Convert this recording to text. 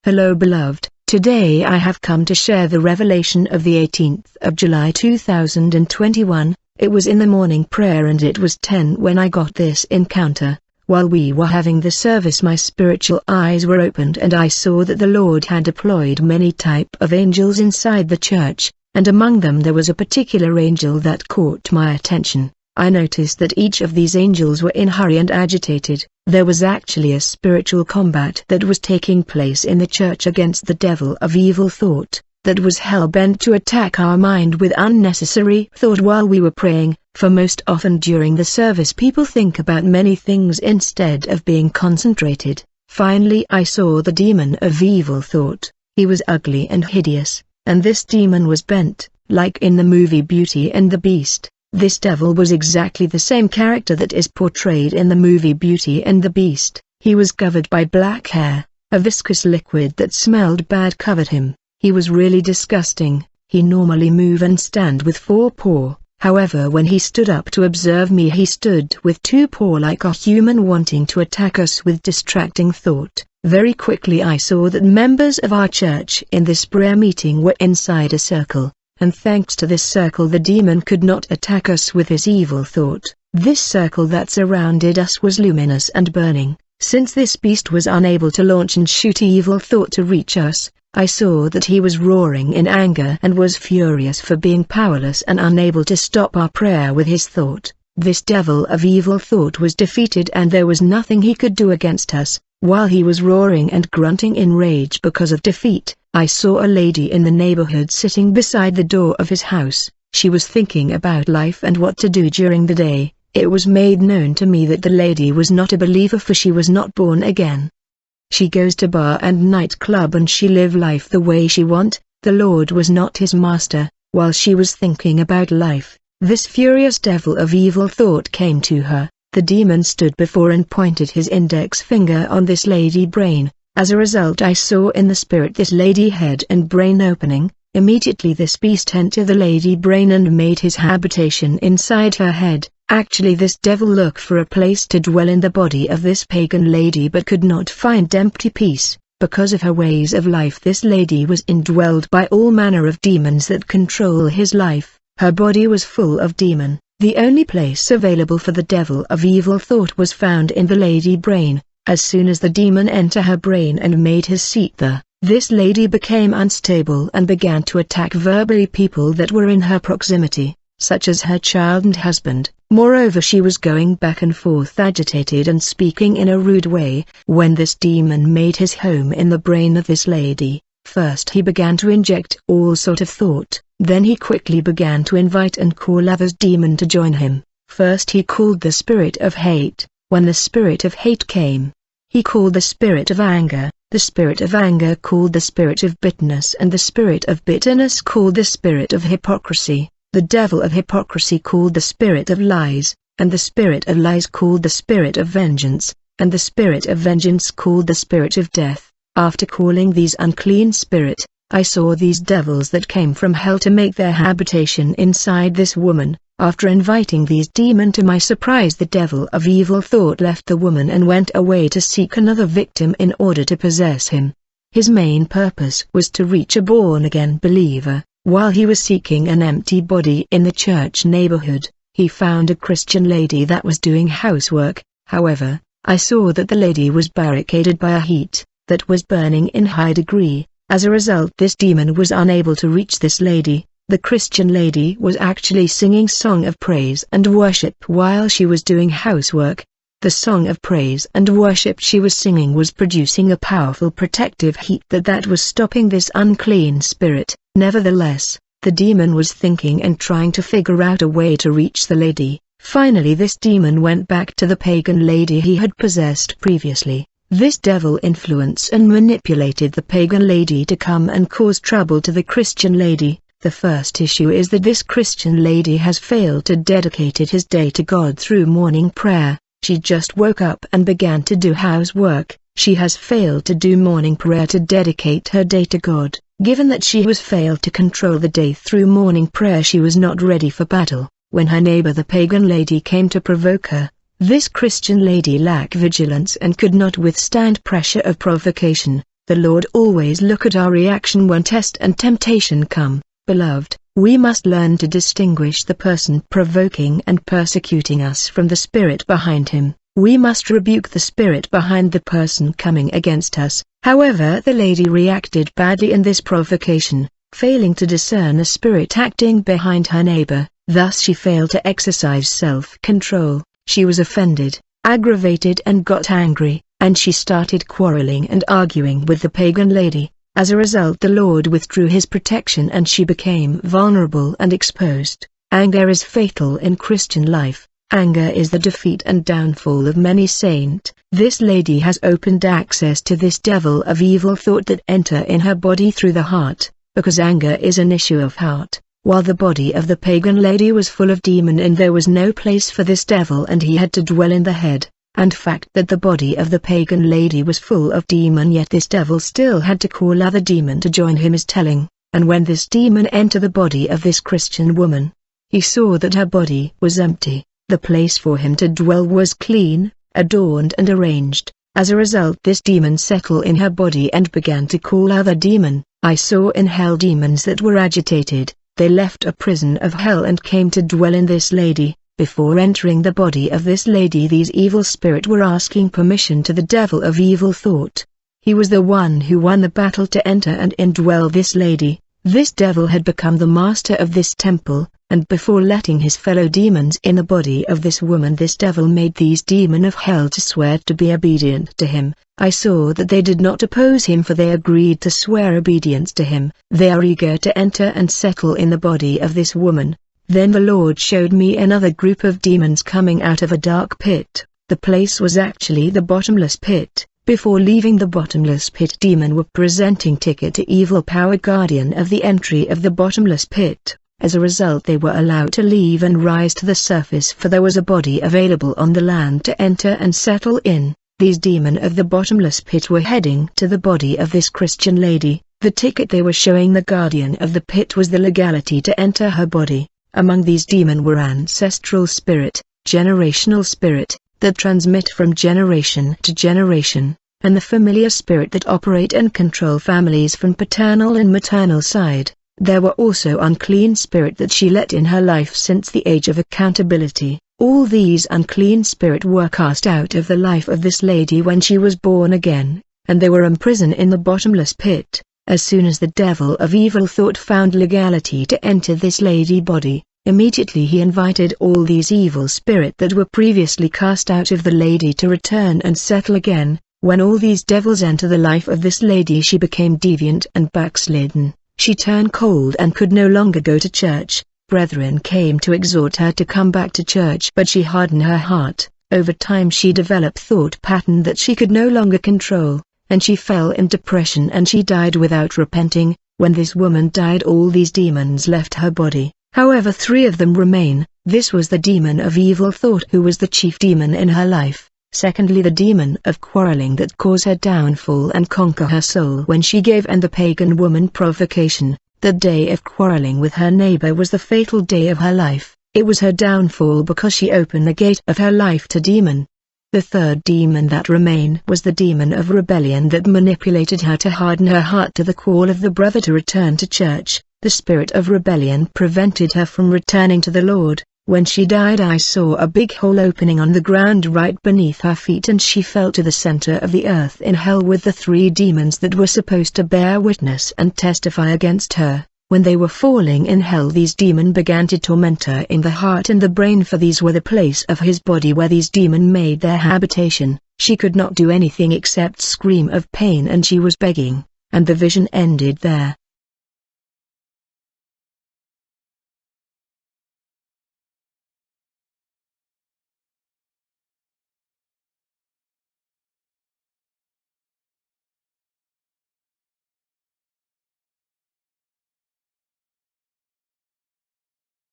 Hello beloved, today I have come to share the revelation of the 18th of July 2021, it was in the morning prayer and it was 10 when I got this encounter. While we were having the service my spiritual eyes were opened and I saw that the Lord had deployed many type of angels inside the church, and among them there was a particular angel that caught my attention. I noticed that each of these angels were in hurry and agitated. There was actually a spiritual combat that was taking place in the church against the devil of evil thought, that was hell-bent to attack our mind with unnecessary thought while we were praying, for most often during the service people think about many things instead of being concentrated. Finally I saw the demon of evil thought. He was ugly and hideous, and this demon was bent, like in the movie Beauty and the Beast. This devil was exactly the same character that is portrayed in the movie Beauty and the Beast. He was covered by black hair, a viscous liquid that smelled bad covered him. He was really disgusting. He normally move and stand with 4 paws, however when he stood up to observe me he stood with 2 paws like a human wanting to attack us with distracting thought. Very quickly I saw that members of our church in this prayer meeting were inside a circle. And thanks to this circle the demon could not attack us with his evil thought. This circle that surrounded us was luminous and burning. Since this beast was unable to launch and shoot evil thought to reach us, I saw that he was roaring in anger and was furious for being powerless and unable to stop our prayer with his thought. This devil of evil thought was defeated and there was nothing he could do against us. While he was roaring and grunting in rage because of defeat, I saw a lady in the neighborhood sitting beside the door of his house. She was thinking about life and what to do during the day. It was made known to me that the lady was not a believer for she was not born again. She goes to bar and nightclub and she live life the way she want. The Lord was not his master. While she was thinking about life, this furious devil of evil thought came to her. The demon stood before and pointed his index finger on this lady brain. As a result I saw in the spirit this lady head and brain opening. Immediately this beast entered the lady brain and made his habitation inside her head. Actually this devil looked for a place to dwell in the body of this pagan lady but could not find empty peace. Because of her ways of life this lady was indwelled by all manner of demons that control his life. Her body was full of demon. The only place available for the devil of evil thought was found in the lady brain. As soon as the demon entered her brain and made his seat there, this lady became unstable and began to attack verbally people that were in her proximity, such as her child and husband. Moreover she was going back and forth agitated and speaking in a rude way. When this demon made his home in the brain of this lady, first he began to inject all sort of thought. Then he quickly began to invite and call others demon to join him. First he called the spirit of hate. When the spirit of hate came, he called the spirit of anger. The spirit of anger called the spirit of bitterness and the spirit of bitterness called the spirit of hypocrisy. The devil of hypocrisy called the spirit of lies, and the spirit of lies called the spirit of vengeance, and the spirit of vengeance called the spirit of death. After calling these unclean spirit, I saw these devils that came from hell to make their habitation inside this woman. After inviting these demons to my surprise the devil of evil thought left the woman and went away to seek another victim in order to possess him. His main purpose was to reach a born-again believer. While he was seeking an empty body in the church neighborhood, he found a Christian lady that was doing housework. However, I saw that the lady was barricaded by a heat that was burning in high degree. As a result this demon was unable to reach this lady. The Christian lady was actually singing song of praise and worship while she was doing housework. The song of praise and worship she was singing was producing a powerful protective heat that was stopping this unclean spirit. Nevertheless, the demon was thinking and trying to figure out a way to reach the lady. Finally this demon went back to the pagan lady he had possessed previously. This devil influenced and manipulated the pagan lady to come and cause trouble to the Christian lady. The first issue is that this Christian lady has failed to dedicate his day to God through morning prayer. She just woke up and began to do housework. She has failed to do morning prayer to dedicate her day to God. Given that she has failed to control the day through morning prayer she was not ready for battle. When her neighbor the pagan lady came to provoke her, this Christian lady lacked vigilance and could not withstand pressure of provocation. The Lord always look at our reaction when test and temptation come. Beloved, we must learn to distinguish the person provoking and persecuting us from the spirit behind him. We must rebuke the spirit behind the person coming against us. However, the lady reacted badly in this provocation, failing to discern a spirit acting behind her neighbor. Thus she failed to exercise self-control. She was offended, aggravated and got angry, and she started quarreling and arguing with the pagan lady. As a result, the Lord withdrew his protection and she became vulnerable and exposed. Anger is fatal in Christian life. Anger is the defeat and downfall of many saints. This lady has opened access to this devil of evil thought that enter in her body through the heart, because anger is an issue of heart. While the body of the pagan lady was full of demon and there was no place for this devil and he had to dwell in the head, and fact that the body of the pagan lady was full of demon, yet this devil still had to call other demon to join him is telling. And when this demon entered the body of this Christian woman, he saw that her body was empty. The place for him to dwell was clean, adorned and arranged. As a result, this demon settled in her body and began to call other demon. I saw in hell demons that were agitated. They left a prison of hell and came to dwell in this lady. Before entering the body of this lady, these evil spirits were asking permission to the devil of evil thought. He was the one who won the battle to enter and indwell this lady. This devil had become the master of this temple, and before letting his fellow demons in the body of this woman, this devil made these demons of hell to swear to be obedient to him. I saw that they did not oppose him, for they agreed to swear obedience to him. They are eager to enter and settle in the body of this woman. Then the Lord showed me another group of demons coming out of a dark pit. The place was actually the bottomless pit. Before leaving the bottomless pit, demon were presenting ticket to evil power guardian of the entry of the bottomless pit. As a result, they were allowed to leave and rise to the surface, for there was a body available on the land to enter and settle in. These demon of the bottomless pit were heading to the body of this Christian lady. The ticket they were showing the guardian of the pit was the legality to enter her body. Among these demon were ancestral spirit, generational spirit, that transmit from generation to generation, and the familiar spirit that operate and control families from paternal and maternal side. There were also unclean spirit that she let in her life since the age of accountability. All these unclean spirit were cast out of the life of this lady when she was born again, and they were imprisoned in the bottomless pit. As soon as the devil of evil thought found legality to enter this lady body, immediately he invited all these evil spirit that were previously cast out of the lady to return and settle again. When all these devils enter the life of this lady, she became deviant and backslidden. She turned cold and could no longer go to church. Brethren came to exhort her to come back to church, but she hardened her heart. Over time she developed thought pattern that she could no longer control, and she fell in depression and she died without repenting. When this woman died, all these demons left her body. However, 3 of them remain. This was the demon of evil thought, who was the chief demon in her life. Secondly, the demon of quarreling that caused her downfall and conquer her soul when she gave and the pagan woman provocation. The day of quarreling with her neighbor was the fatal day of her life. It was her downfall because she opened the gate of her life to demon. The third demon that remained was the demon of rebellion that manipulated her to harden her heart to the call of the brother to return to church. The spirit of rebellion prevented her from returning to the Lord. When she died, I saw a big hole opening on the ground right beneath her feet, and she fell to the center of the earth in hell with the 3 demons that were supposed to bear witness and testify against her. When they were falling in hell, these demons began to torment her in the heart and the brain, for these were the place of his body where these demons made their habitation. She could not do anything except scream of pain, and she was begging, and the vision ended there.